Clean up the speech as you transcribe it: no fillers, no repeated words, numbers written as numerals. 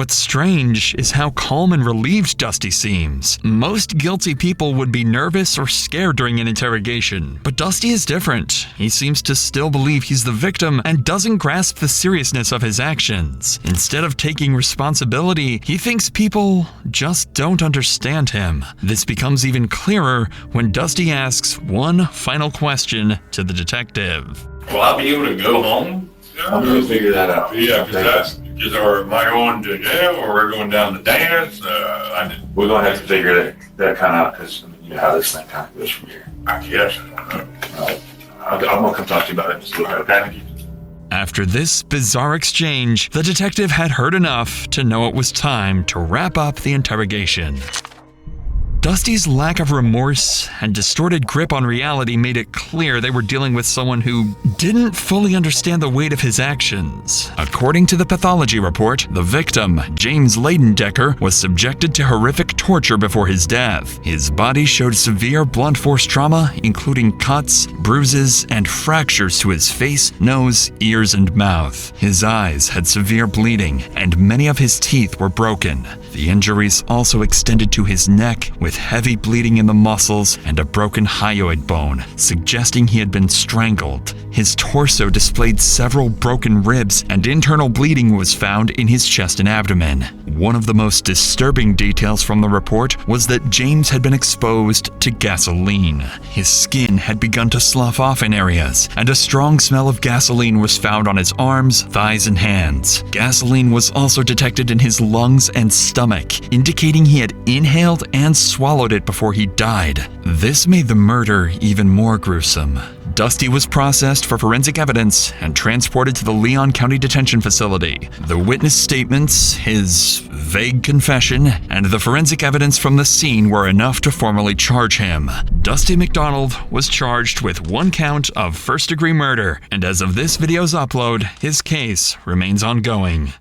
What's strange is how calm and relieved Dusty seems. Most guilty people would be nervous or scared during an interrogation, but Dusty is different. He seems to still believe he's the victim and doesn't grasp the seriousness of his actions. Instead of taking responsibility, he thinks people just don't understand him. This becomes even clearer when Dusty asks one final question to the detective. Will I be able to go home? I'm gonna figure that out. Yeah, because am I going to jail or we're going down to dance? We're gonna have to figure that kind of out because you know how this thing kind of goes from here. I guess. I'm gonna come talk to you about it. Just okay. After this bizarre exchange, the detective had heard enough to know it was time to wrap up the interrogation. Dusty's lack of remorse and distorted grip on reality made it clear they were dealing with someone who didn't fully understand the weight of his actions. According to the pathology report, the victim, James Leidendecker, was subjected to horrific torture before his death. His body showed severe blunt force trauma, including cuts, bruises, and fractures to his face, nose, ears, and mouth. His eyes had severe bleeding, and many of his teeth were broken. The injuries also extended to his neck, with heavy bleeding in the muscles and a broken hyoid bone, suggesting he had been strangled. His torso displayed several broken ribs, and internal bleeding was found in his chest and abdomen. One of the most disturbing details from the report was that James had been exposed to gasoline. His skin had begun to slough off in areas, and a strong smell of gasoline was found on his arms, thighs, and hands. Gasoline was also detected in his lungs and stomach, indicating he had inhaled and swallowed it before he died. This made the murder even more gruesome. Dusty was processed for forensic evidence and transported to the Leon County Detention Facility. The witness statements, his vague confession, and the forensic evidence from the scene were enough to formally charge him. Dusty McDonald was charged with 1 count of first-degree murder, and as of this video's upload, his case remains ongoing.